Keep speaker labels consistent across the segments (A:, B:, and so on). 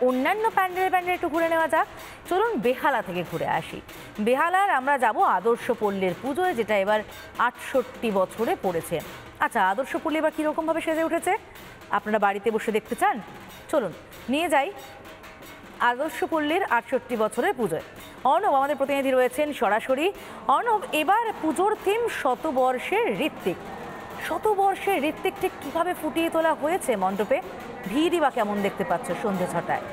A: অন্যান্য প্যান্ডেল একটু ঘুরে নেওয়া যাক। চলুন বেহালা থেকে ঘুরে আসি। বেহালার আমরা যাব আদর্শ পল্লীর পুজোয়, যেটা এবার ৬৮ বছরে পড়েছে। আচ্ছা, আদর্শ পল্লী এবার কীরকমভাবে সেজে উঠেছে আপনারা বাড়িতে বসে দেখতে চান? চলুন নিয়ে যাই আদর্শ পল্লীর ৬৮ বছরের পুজোয়। অর্ণব আমাদের প্রতিনিধি রয়েছেন সরাসরি। অর্ণব, এবার পুজোর থিম শতবর্ষের ঋত্বিক। শতবর্ষের ঋত্বিক ঠিক কীভাবে ফুটিয়ে তোলা হয়েছে মণ্ডপে? ভিড়ই বা কেমন দেখতে পাচ্ছ সন্ধ্যে ৬টায়?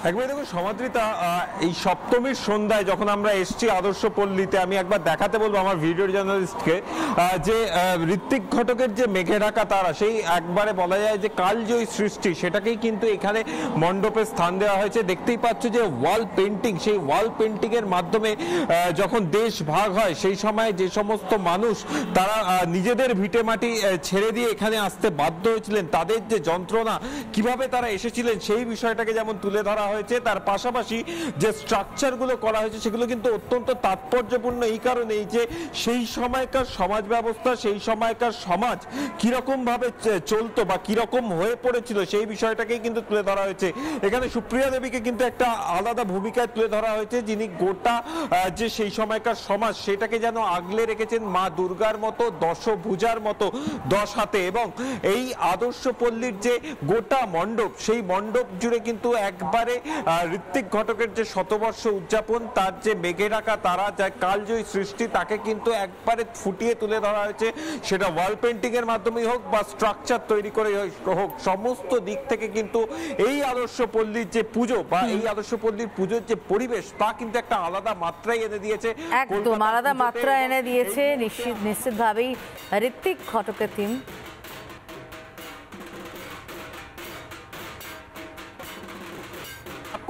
B: একবার দেখুন সমাদৃতা, এই সপ্তমীর সন্ধ্যায় যখন আমরা এসছি আদর্শ পল্লীতে, আমি একবার দেখাতে বলবো আমার ভিডিও জার্নালিস্টকে যে ঋত্বিক ঘটকের যে মেঘে ঢাকা তারা, সেই একবারে বলা যায় যে কালজয়ী সৃষ্টি, সেটাকেই কিন্তু এখানে মণ্ডপে স্থান দেওয়া হয়েছে। দেখতেই পাচ্ছ যে ওয়াল পেন্টিং, সেই ওয়াল পেন্টিং এর মাধ্যমে যখন দেশ ভাগ হয় সেই সময় যে সমস্ত মানুষ তারা নিজেদের ভিটে মাটি ছেড়ে দিয়ে এখানে আসতে বাধ্য হয়েছিলেন, তাদের যে যন্ত্রণা, কিভাবে তারা এসেছিলেন সেই বিষয়টাকে যেমন তুলে ধরা হয়েছে। তার পাশাপাশি যে স্ট্রাকচার গুলো করা হয়েছে সেগুলো কিন্তু অত্যন্ত তাৎপর্যপূর্ণ এই কারণেই যে সেই সময়কার সমাজ ব্যবস্থা, সেই সময়কার সমাজ কিরকম ভাবে চলতো বা কিরকম হয়ে পড়েছিল সেই বিষয়টাকেই কিন্তু তুলে ধরা হয়েছে। এখানে সুপ্রিয়া দেবীকে কিন্তু একটা আলাদা ভূমিকায় তুলে ধরা হয়েছে, যিনি গোটা যে সেই সময়কার সমাজ সেটাকে যেন আগলে রেখেছেন মা দুর্গার মতো, দশভুজার মতো 10 হাতে। এবং এই আদর্শ পল্লীর যে গোটা মণ্ডপ, সেই মণ্ডপ জুড়ে কিন্তু একবারে ঋত্বিক ঘটকের যে শতবর্ষ উদযাপন, তার যে মেঘে ঢাকা তারা, যা কালজয়ী সৃষ্টি, তাকে কিন্তু একবারে ফুটিয়ে তুলে ধরা হয়েছে। সেটা ওয়াল পেন্টিং এর মাধ্যমেই হোক বা স্ট্রাকচার তৈরি করে হোক, সমস্ত দিক থেকে কিন্তু এই আদর্শ পল্লীর যে পুজো বা এই আদর্শ পল্লীর পুজোর যে পরিবেশ, তা কিন্তু একটা আলাদা মাত্রায় এনে দিয়েছে।
A: একদম আলাদা মাত্রা এনে দিয়েছে নিশ্চিতভাবেই ঋত্বিক ঘটকের থিম।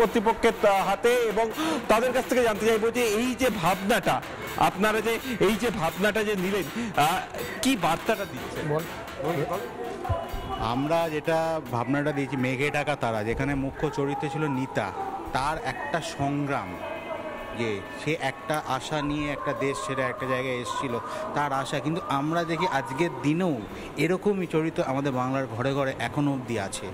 B: কর্তৃপক্ষের হাতে, এবং তাদের কাছ থেকে জানতে চাইবো যে এই যে ভাবনাটা আপনারা যে এই যে ভাবনাটা যে নিলেন, কি বার্তাটা দিচ্ছে?
C: আমরা যেটা ভাবনাটা দিয়েছি, মেঘে ঢাকা তারা, যেখানে মুখ্য চরিত্র ছিল নিতা, তার একটা সংগ্রাম, যে সে একটা আশা নিয়ে একটা দেশ ছেড়ে একটা জায়গায় এসেছিল, তার আশা। কিন্তু আমরা দেখি আজকের দিনেও এরকমই চরিত্র আমাদের বাংলার ঘরে ঘরে এখনো অবধি আছে।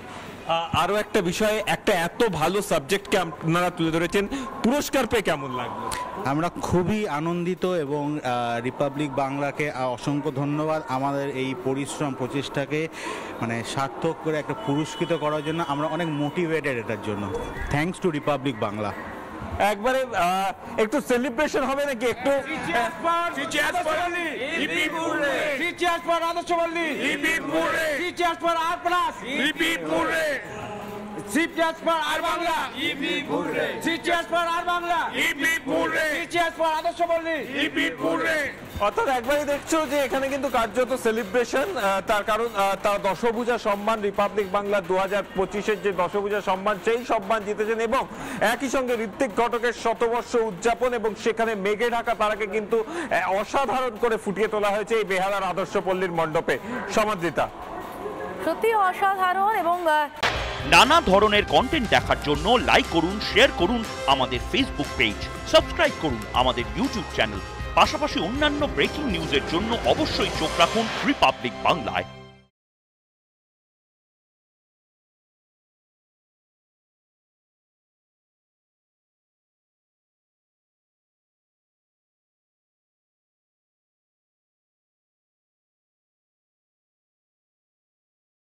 B: আরো একটা বিষয়, একটা এত ভালো সাবজেক্টকে আপনারা তুলে ধরেছেন, পুরস্কার পেয়ে কেমন লাগলো?
C: আমরা খুবই আনন্দিত এবং রিপাবলিক বাংলাকে অসংখ্য ধন্যবাদ আমাদের এই পরিশ্রম প্রচেষ্টাকে মানে সার্থক করে একটা পুরস্কৃত করার জন্য। আমরা অনেক মোটিভেটেড এটার জন্য। Thanks to Republic Bangla.
B: একবারে একটু সেলিব্রেশন হবে নাকি? একটু অর্থাৎ একবারই দেখছো যে এখানে কিন্তু কার্যত সেলিব্রেশন। তার কারণ তার দশভুজা সম্মান, রিপাবলিক বাংলা 2025-এর যে দশভুজা সম্মান, সেই সম্মান জিতেছেন। এবং একই সঙ্গে ঋত্বিক ঘটকের শতবর্ষ উদযাপন, এবং সেখানে মেঘে ঢাকা তারাকে কিন্তু অসাধারণ করে ফুটিয়ে তোলা হয়েছে এই বেহালার আদর্শ পল্লীর মণ্ডপে। সমাদৃতা,
A: সত্যি অসাধারণ। এবং
D: নানা ধরনের কন্টেন্ট দেখার জন্য লাইক করুন, শেয়ার করুন আমাদের ফেসবুক পেজ, সাবস্ক্রাইব করুন আমাদের ইউটিউব চ্যানেল। পাশাপাশি অন্যান্য ব্রেকিং নিউজের জন্য অবশ্যই চোখ রাখুন রিপাবলিক বাংলায়।